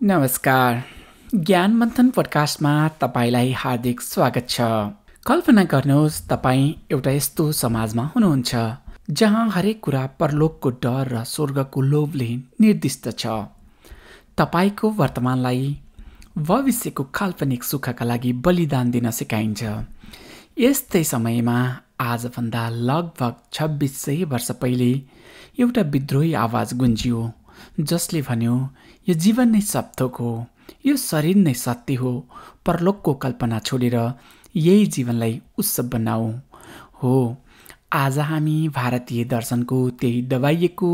नमस्कार। ज्ञान मन्थन पोडकास्टमा तपाईलाई हार्दिक स्वागत छ। कल्पना गर्नुहोस् तपाईँ एउटा यस्तो समाजमा हुनुहुन्छ जहाँ हरेक कुरा परलोकको डर र स्वर्गको लोभले निर्दिष्ट छ। तपाईको वर्तमानलाई भविष्यको काल्पनिक सुखका लागि बलिदान दिन सिकाइन्छ। यस्तै समयमा आजभन्दा लगभग 2600 वर्ष पहिले एउटा विद्रोही आवाज गुन्जियो जसले भन्यो, यो जीवन नै सबथोक हो, यो शरीर नै सत्य हो, परलोकको कल्पना छोडेर यही जीवनलाई उत्सव बनाऊ। हो, आज हामी भारतीय दर्शनको त्यही दबाइएको,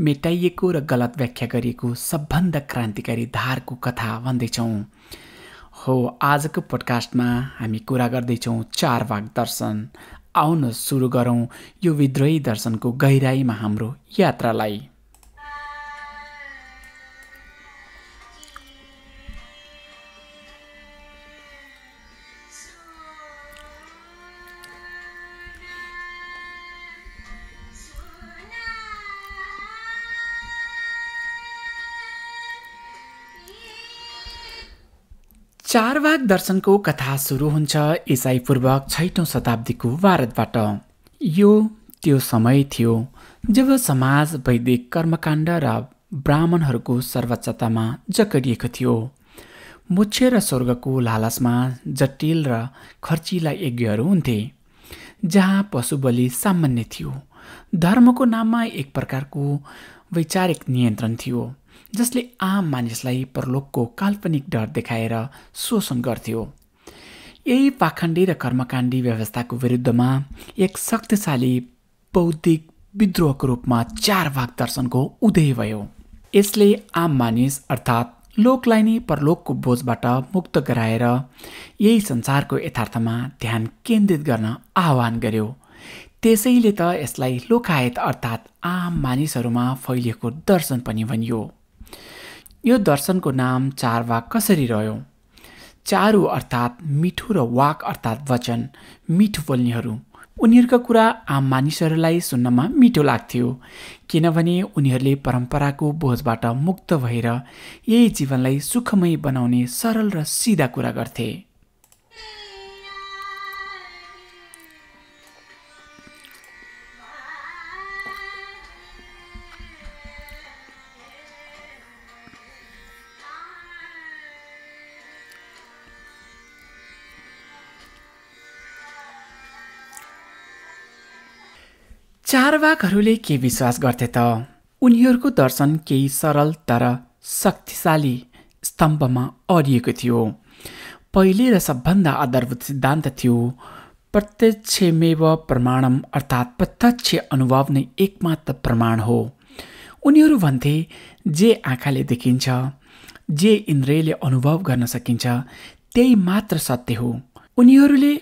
मेटाइएको र गलत व्याख्या गरिएको सबभन्दा क्रान्तिकारी धारको कथा भन्दैछौँ। हो, आजको पोडकास्टमा हामी कुरा गर्दैछौँ चारवाक दर्शन। आउनुहोस् सुरु गरौँ यो विद्रोही दर्शनको गहिराईमा हाम्रो यात्रालाई। चारवाक दर्शनको कथा सुरु हुन्छ ईसाई पूर्व 6औं शताब्दीको भारतबाट। यो त्यो समय थियो जब समाज वैदिक कर्मकाण्ड र ब्राह्मणहरूको सर्वोच्चतामा जकडिएको थियो। मोक्ष र स्वर्गको लालचमा जटिल र खर्चिला यज्ञहरू हुन्थे जहाँ पशु बलि सामान्य थियो। धर्मको नाममा एक प्रकारको वैचारिक नियन्त्रण थियो जसले आम मानिसलाई परलोकको काल्पनिक डर देखाएर शोषण गर्थ्यो। यही पाखण्डी र कर्मकाण्डी व्यवस्थाको विरुद्धमा एक शक्तिशाली बौद्धिक विद्रोहको रूपमा चारवाक दर्शनको उदय भयो। यसले आम मानिस अर्थात् लोकलाई नै परलोकको बोझबाट मुक्त गराएर यही संसारको यथार्थमा ध्यान केन्द्रित गर्न आह्वान गर्यो। त्यसैले त यसलाई लोकायत अर्थात् आम मानिसहरूमा फैलिएको दर्शन पनि भनियो। यो दर्शनको नाम चारवाक कसरी रह्यो? चारु अर्थात् मिठो र वाक अर्थात् वचन, मिठो बोल्नेहरू। उनीहरूका कुरा आम मानिसहरूलाई सुन्नमा मिठो लाग्थ्यो किनभने उनीहरूले परम्पराको बोझबाट मुक्त भएर यही जीवनलाई सुखमय बनाउने सरल र सिधा कुरा गर्थे। चारवाकहरूले के विश्वास गर्थे त? उनीहरूको दर्शन केही सरल तर शक्तिशाली स्तम्भमा अडिएको थियो। पहिले र सबभन्दा आधारभूत सिद्धान्त थियो प्रत्यक्षमेव प्रमाणम अर्थात् प्रत्यक्ष अनुभव नै एकमात्र प्रमाण हो। उनीहरू भन्थे जे आँखाले देखिन्छ, जे इन्द्रियले अनुभव गर्न सकिन्छ त्यही मात्र सत्य हो। उनीहरूले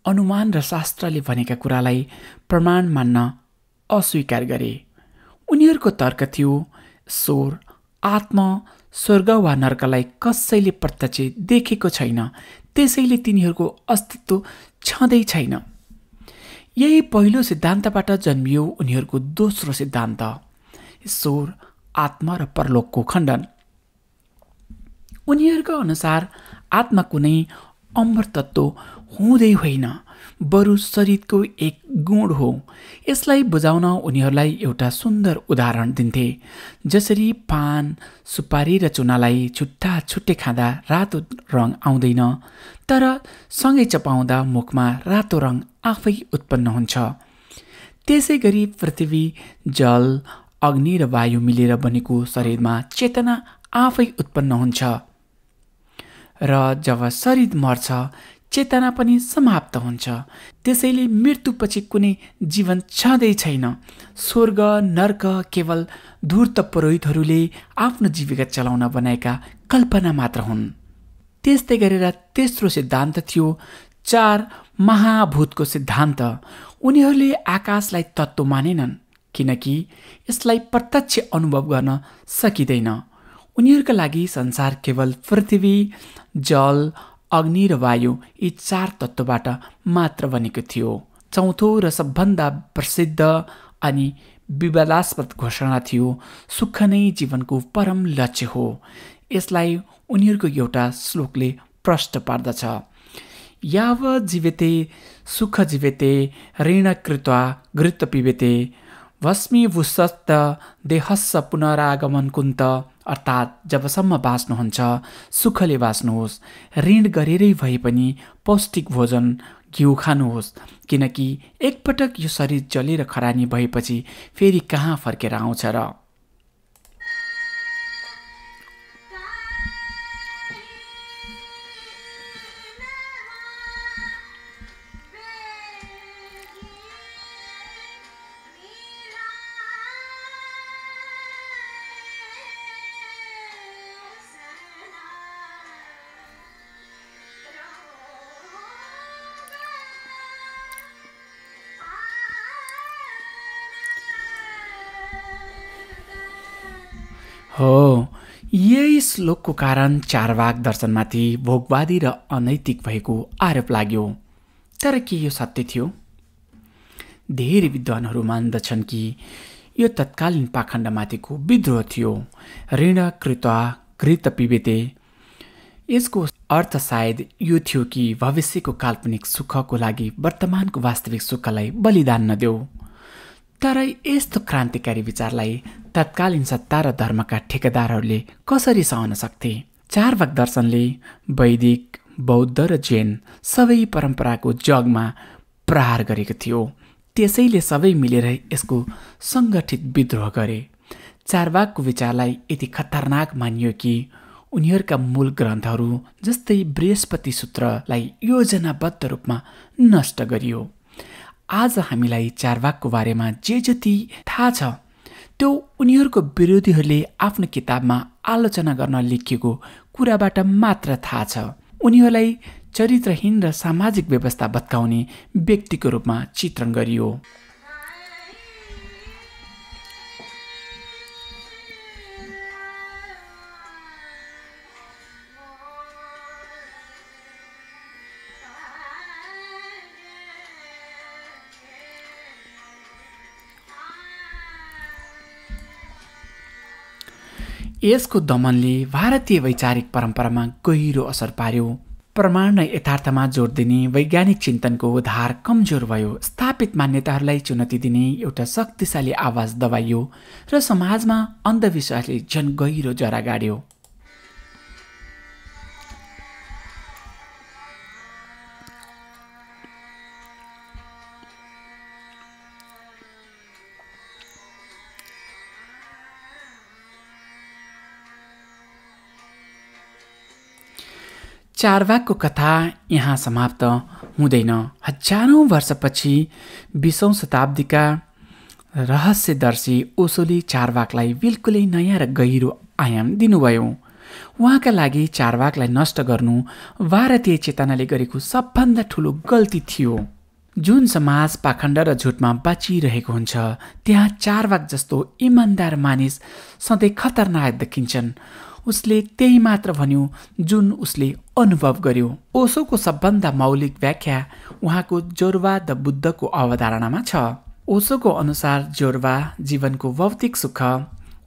अनुमान र शास्त्रले भनेका कुरालाई प्रमाण मान्न अस्वीकार गरे। उनीहरूको तर्क थियो ईश्वर, आत्मा, स्वर्ग वा नर्कलाई कसैले प्रत्यक्ष देखेको छैन, त्यसैले तिनीहरूको अस्तित्व छँदै छैन। यही पहिलो सिद्धान्तबाट जन्मियो उनीहरूको दोस्रो सिद्धान्त, ईश्वर, आत्मा र परलोकको खण्डन। उनीहरूको अनुसार आत्मा कुनै अमर तत्त्व हुँदै होइन, बरु शरीरको एक गुण हो। यसलाई बुझाउन उनीहरूलाई एउटा सुन्दर उदाहरण दिन्थे। जसरी पान, सुपारी र चुनालाई छुट्टा छुट्टै खाँदा रातो रङ आउँदैन, तर सँगै चपाउँदा मुखमा रातो रङ आफै उत्पन्न हुन्छ। त्यसै गरी पृथ्वी, जल, अग्नि र वायु मिलेर बनेको शरीरमा चेतना आफै उत्पन्न हुन्छ र जब शरीर मर्छ चेतना पनि समाप्त हुन्छ। त्यसैले मृत्युपछि कुनै जीवन छँदै छैन। स्वर्ग, नर्क केवल धूर्त पुरोहितहरूले आफ्नो जीविका चलाउन बनाएका कल्पना मात्र हुन्। त्यस्तै गरेर तेस्रो सिद्धान्त थियो चार महाभूतको सिद्धान्त। उनीहरूले आकाशलाई तत्त्व मानेनन् किनकि यसलाई प्रत्यक्ष अनुभव गर्न सकिँदैन। उनीहरूका लागि संसार केवल पृथ्वी, जल, अग्नि र वायु यी चार तत्त्वबाट मात्र बनेको थियो। चौथो र सबभन्दा प्रसिद्ध अनि विवादास्पद घोषणा थियो सुख नै जीवनको परम लक्ष्य हो। यसलाई उनीहरूको एउटा श्लोकले प्रष्ट पार्दछ। याव जीवेते सुख जीवेते ऋण कृत्वा घृत पिबेते भस्मीभूषस्त देहस्स पुनरागमन कुन्त। अर्थात् जबसम्म बाँच्नुहुन्छ सुखले बाँच्नुहोस्, ऋण गरेरै भए पनि पौष्टिक भोजन घिउ खानुहोस्, किनकि एकपटक यो शरीर जलेर खरानी भएपछि फेरि कहाँ फर्केर आउँछ र। हो, यही श्लोकको कारण चारवाक दर्शनमाथि भोगवादी र अनैतिक भएको आरोप लाग्यो। तर के यो सत्य थियो? धेरै विद्वानहरू मान्दछन् कि यो तत्कालीन पाखण्डमाथिको विद्रोह थियो। ऋण कृत्वा घृत पिबेते, यसको अर्थ सायद यो थियो कि भविष्यको काल्पनिक सुखको लागि वर्तमानको वास्तविक सुखलाई बलिदान नदेऊ। तर यस्तो क्रान्तिकारी विचारलाई तत्कालीन सत्ता र धर्मका ठेकेदारहरूले कसरी सहन सक्थे? चारवाक दर्शनले वैदिक, बौद्ध र जैन सबै परम्पराको जगमा प्रहार गरेको थियो। त्यसैले सबै मिलेर यसको सङ्गठित विद्रोह गरे। चारवाकको विचारलाई यति खतरनाक मानियो कि उनीहरूका मूल ग्रन्थहरू जस्तै बृहस्पति सूत्रलाई योजनाबद्ध रूपमा नष्ट गरियो। आज हामीलाई चारवाकको बारेमा जे जति थाहा छ त्यो उनीहरूको विरोधीहरूले आफ्नो किताबमा आलोचना गर्न लेखिएको कुराबाट मात्र थाहा छ। उनीहरूलाई चरित्रहीन र सामाजिक व्यवस्था भत्काउने व्यक्तिको रूपमा चित्रण गरियो। यसको दमनले भारतीय वैचारिक परम्परामा गहिरो असर पार्यो। प्रमाण र यथार्थमा जोड दिने वैज्ञानिक चिन्तनको धार कमजोर भयो। स्थापित मान्यताहरूलाई चुनौती दिने एउटा शक्तिशाली आवाज दबाइयो र समाजमा अन्धविश्वासले झन गहिरो जरा गाड्यो। चारवाकको कथा यहाँ समाप्त हुँदैन। हजारौँ वर्षपछि 20औं शताब्दीका रहस्यदर्शी ओशोले चारवाकलाई बिल्कुलै नयाँ र गहिरो आयाम दिनुभयो। उहाँका लागि चारवाकलाई नष्ट गर्नु भारतीय चेतनाले गरेको सबभन्दा ठुलो गल्ती थियो। जुन समाज पाखण्ड र झुटमा बाँचिरहेको हुन्छ त्यहाँ चारवाक जस्तो इमान्दार मानिस सधैँ खतरनाक देखिन्छन्। उसले त्यही मात्र भन्यो जुन उसले अनुभव गर्यो। ओशोको सबभन्दा मौलिक व्याख्या उहाँको जोरवा द बुद्धको अवधारणामा छ। ओशोको अनुसार जोरवा जीवनको भौतिक सुख,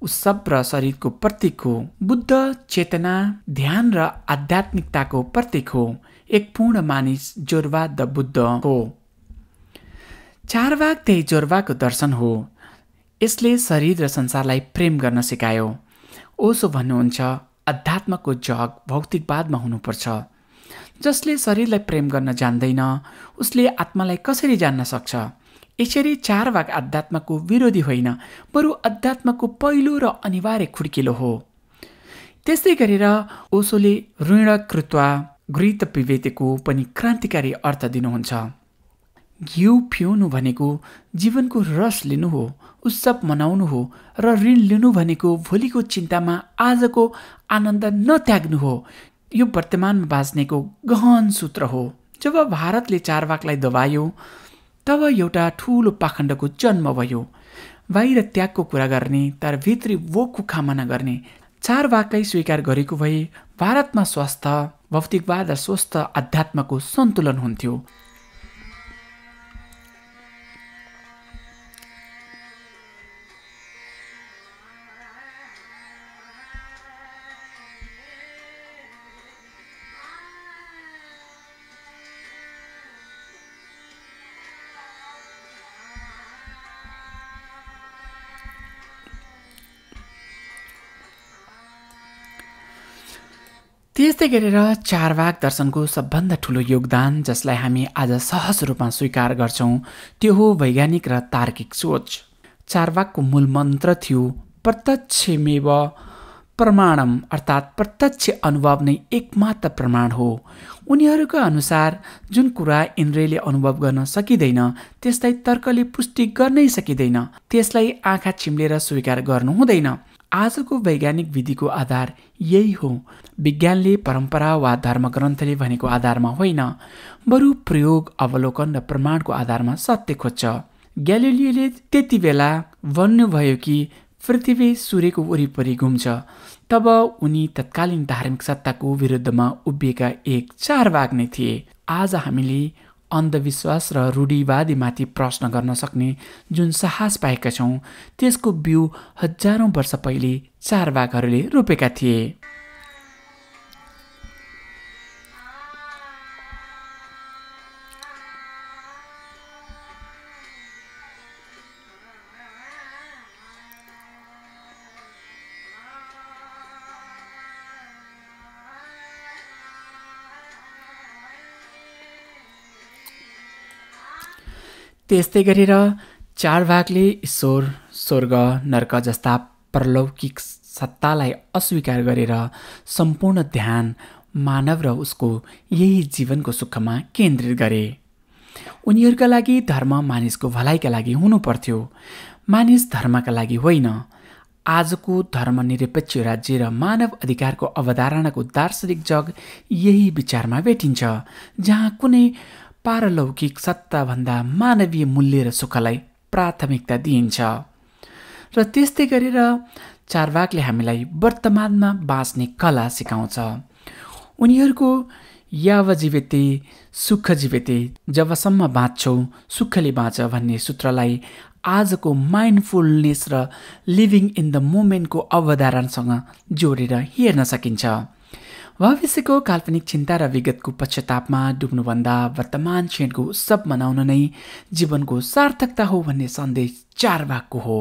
उत्सव र शरीरको प्रतीक हो। बुद्ध चेतना, ध्यान र आध्यात्मिकताको प्रतीक हो। एक पूर्ण मानिस जोरवा द बुद्ध हो। चारवाक त्यही जोरवाको दर्शन हो। यसले शरीर र संसारलाई प्रेम गर्न सिकायो। ओशो भन्नुहुन्छ अध्यात्मको जग भौतिकवादमा हुनुपर्छ। जसले शरीरलाई प्रेम गर्न जान्दैन उसले आत्मालाई कसरी जान्न सक्छ? यसरी चारवाक अध्यात्मको विरोधी होइन, बरु अध्यात्मको पहिलो र अनिवार्य खुड्किलो हो। त्यस्तै गरेर ओशोले ऋण कृत्वा घृत पिबेतेको पनि क्रान्तिकारी अर्थ दिनुहुन्छ। घिउ पिउनु भनेको जीवनको रस लिनु हो, उत्सव मनाउनु हो र ऋण लिनु भनेको भोलिको चिन्तामा आजको आनन्द नत्याग्नु हो। यो वर्तमानमा बाँच्नेको गहन सूत्र हो। जब भारतले चारवाकलाई दबायो तब एउटा ठुलो पाखण्डको जन्म भयो। बाहिर त्यागको कुरा गर्ने तर भित्री भोकको कामना गर्ने। चारवाकलाई स्वीकार गरेको भए भारतमा स्वस्थ भौतिकवाद र स्वस्थ अध्यात्मको सन्तुलन हुन्थ्यो। त्यस्तै गरेर चारवाक दर्शनको सबभन्दा ठुलो योगदान जसलाई हामी आज सहज रूपमा स्वीकार गर्छौँ त्यो हो वैज्ञानिक र तार्किक सोच। चारवाकको मूल मन्त्र थियो प्रत्यक्षमेव प्रमाणम, अर्थात् प्रत्यक्ष अनुभव नै एकमात्र प्रमाण हो। उनीहरूका अनुसार जुन कुरा इन्द्रियले अनुभव गर्न सकिँदैन त्यसलाई तर्कले पुष्टि गर्नै सकिँदैन, त्यसलाई आँखा चिम्लेर स्वीकार गर्नु हुँदैन। आजको वैज्ञानिक विधिको आधार यही हो। विज्ञानले परम्परा वा धर्मग्रन्थले भनेको आधारमा होइन, बरु प्रयोग, अवलोकन र प्रमाणको आधारमा सत्य खोज्छ। ग्यालिलियोले त्यति बेला भन्नुभयो कि पृथ्वी सूर्यको वरिपरि घुम्छ, तब उनी तत्कालीन धार्मिक सत्ताको विरुद्धमा उभिएका एक चारवाक नै थिए। आज हामीले अन्धविश्वास र रूढिवादीमाथि प्रश्न गर्न सक्ने जुन साहस पाएका छौँ त्यसको बिउ हजारौँ वर्ष पहिले चारवाकहरूले रोपेका थिए। त्यस्तै गरेर चारवाकले ईश्वर, स्वर्ग, नर्क जस्ता परलौकिक सत्तालाई अस्वीकार गरेर सम्पूर्ण ध्यान मानव र उसको यही जीवनको सुखमा केन्द्रित गरे। उनीहरूका लागि धर्म मानिसको भलाइका लागि हुनुपर्थ्यो, मानिस धर्मका लागि होइन। आजको धर्मनिरपेक्ष राज्य र मानव अधिकारको अवधारणाको दार्शनिक जग यही विचारमा भेटिन्छ, जहाँ कुनै पारलौकिक सत्ताभन्दा मानवीय मूल्य र सुखलाई प्राथमिकता दिइन्छ। र त्यस्तै गरेर चारवाकले हामीलाई वर्तमानमा बाँच्ने कला सिकाउँछ। उनीहरूको याव जीविते सुख जीविते, जबसम्म बाँच्छौ सुखले बाँच भन्ने सूत्रलाई आजको माइन्डफुलनेस र लिभिङ इन द मोमेन्टको अवधारणासँग जोडेर हेर्न सकिन्छ। भविष्यको काल्पनिक चिन्ता र विगतको पश्चातापमा डुब्नुभन्दा वर्तमान क्षणको उत्सव मनाउन नै जीवनको सार्थकता हो भन्ने सन्देश चारवाकको हो।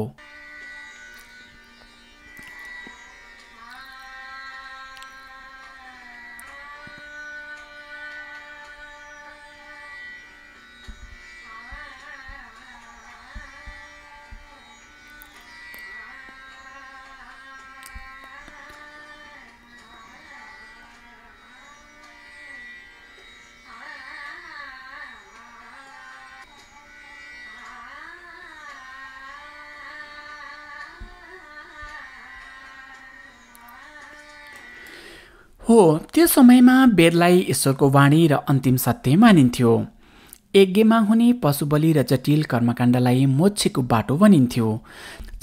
हो, त्यो समयमा वेदलाई ईश्वरको वाणी र अन्तिम सत्य मानिन्थ्यो। यज्ञमा हुने पशुबलि र जटिल कर्मकाण्डलाई मोक्षको बाटो भनिन्थ्यो।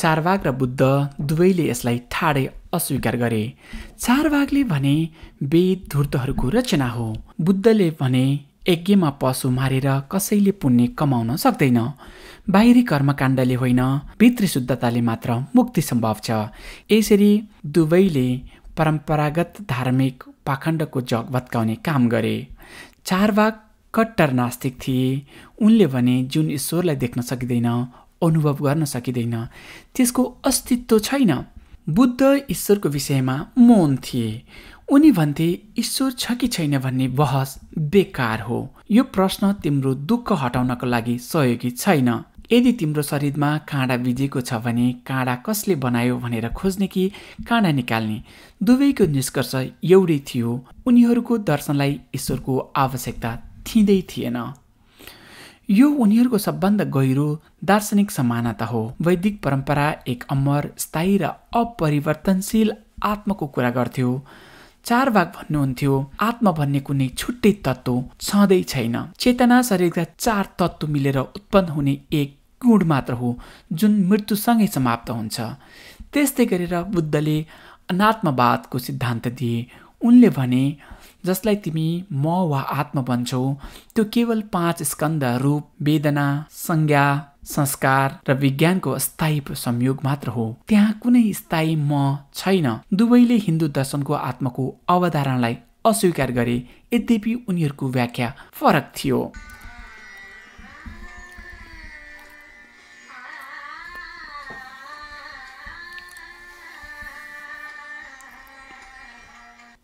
चारवाक र बुद्ध दुवैले यसलाई ठाडै अस्वीकार गरे। चारवाकले भने वेद धूर्तहरूको रचना हो, बुद्धले भने यज्ञमा पशु मारेर कसैले पुण्य कमाउन सक्दैन। बाहिरी कर्मकाण्डले होइन, भित्री शुद्धताले मात्र मुक्ति सम्भव छ। यसरी दुवैले परम्परागत धार्मिक पाखण्डको जग भत्काउने काम गरे। चारवाक कट्टर नास्तिक थिए। उनले भने जुन ईश्वरलाई देख्न सकिँदैन, अनुभव गर्न सकिँदैन, त्यसको अस्तित्व छैन। बुद्ध ईश्वरको विषयमा मौन थिए। उनी भन्थे ईश्वर छ कि छैन भन्ने बहस बेकार हो। यो प्रश्न तिम्रो दुःख हटाउनको लागि सहयोगी छैन। यदि तिम्रो शरीरमा काँडा बिजेको छ भने काँडा कसले बनायो भनेर खोज्ने कि काँडा निकाल्ने, दुवैको निष्कर्ष एउटै थियो। उनीहरूको दर्शनलाई ईश्वरको आवश्यकता थिँदै थिएन। यो उनीहरूको सबभन्दा गहिरो दार्शनिक समानता हो। वैदिक परम्परा एक अमर, स्थायी र अपरिवर्तनशील आत्माको कुरा गर्थ्यो। चारवाक भन्नुहुन्थ्यो आत्मा भन्ने कुनै छुट्टै तत्त्व छँदै छैन। चेतना शरीरका 4 तत्त्व मिलेर उत्पन्न हुने एक गुण मात्र हो जुन मृत्युसँगै समाप्त हुन्छ। त्यस्तै गरेर बुद्धले अनात्मवादको सिद्धान्त दिए। उनले भने जसलाई तिमी म वा आत्मा भन्छौ त्यो केवल 5 स्कन्द रूप, वेदना, संज्ञा, संस्कार र विज्ञानको अस्थायी संयोग मात्र हो। त्यहाँ कुनै स्थायी म छैन। दुवैले हिन्दू दर्शनको आत्माको अवधारणालाई अस्वीकार गरे, यद्यपि उनीहरूको व्याख्या फरक थियो।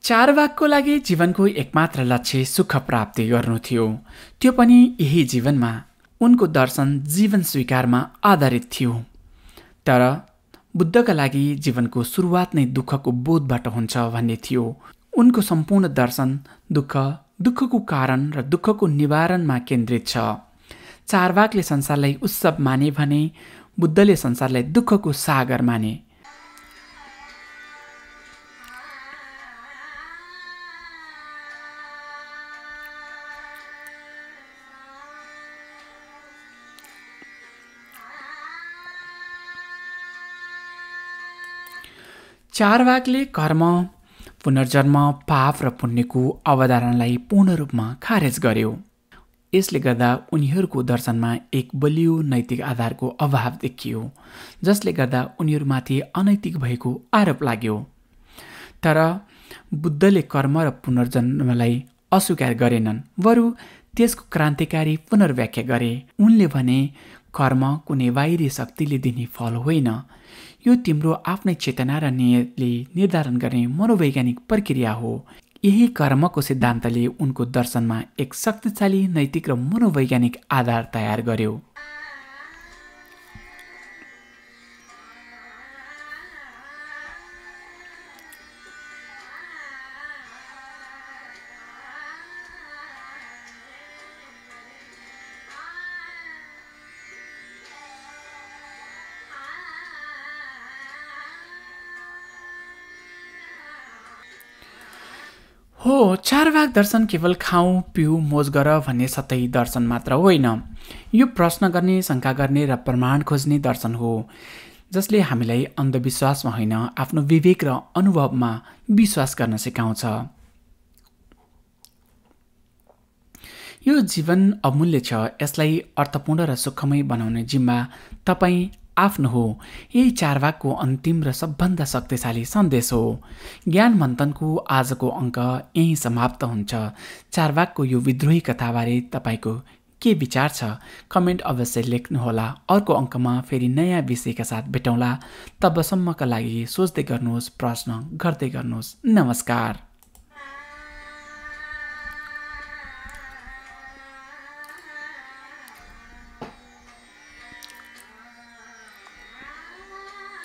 चारवाकको लागि जीवनको एकमात्र लक्ष्य सुख प्राप्ति गर्नु थियो, त्यो पनि यही जीवनमा। उनको दर्शन जीवन स्वीकारमा आधारित थियो। तर बुद्धका लागि जीवनको सुरुवात नै दुःखको बोधबाट हुन्छ भन्ने थियो। उनको सम्पूर्ण दर्शन दुःखको कारण र दुःखको निवारणमा केन्द्रित छ। चारवाकले संसारलाई उत्सव माने भने बुद्धले संसारलाई दुःखको सागर माने। चारवाकले कर्म, पुनर्जन्म, पाप र पुण्यको अवधारणालाई पूर्ण रूपमा खारेज गर्यो। यसले गर्दा उनीहरूको दर्शनमा एक बलियो नैतिक आधारको अभाव देखियो, जसले गर्दा उनीहरूमाथि अनैतिक भएको आरोप लाग्यो। तर बुद्धले कर्म र पुनर्जन्मलाई अस्वीकार गरेनन्, बरु त्यसको क्रान्तिकारी पुनर्व्याख्या गरे। उनले भने कर्म कुनै बाहिरी शक्तिले दिने फल होइन, यो तिम्रो आफ्नै चेतना र नियतले निर्धारण गर्ने मनोवैज्ञानिक प्रक्रिया हो। यही कर्मको सिद्धान्तले उनको दर्शनमा एक शक्तिशाली नैतिक र मनोवैज्ञानिक आधार तयार गर्यो। हो, चारवाक दर्शन केवल खाऊ पिऊ मोज गर भन्ने सतही दर्शन मात्र होइन। यो प्रश्न गर्ने, शङ्का गर्ने र प्रमाण खोज्ने दर्शन हो, जसले हामीलाई अन्धविश्वासमा होइन, आफ्नो विवेक र अनुभवमा विश्वास गर्न सिकाउँछ। यो जीवन अमूल्य छ, यसलाई अर्थपूर्ण र सुखमय बनाउने जिम्मा तपाईँ आफ्नो हो। यही चारवाकको अन्तिम र सबभन्दा शक्तिशाली सन्देश हो। ज्ञान मन्थनको आजको अङ्क यहीँ समाप्त हुन्छ। चारवाकको यो विद्रोही कथाबारे तपाईँको के विचार छ? कमेन्ट अवश्य लेख्नुहोला। अर्को अङ्कमा फेरि नयाँ विषयका साथ भेटौँला। तबसम्मका लागि सोच्दै गर्नुहोस्, प्रश्न गर्दै गर्नुहोस्। नमस्कार।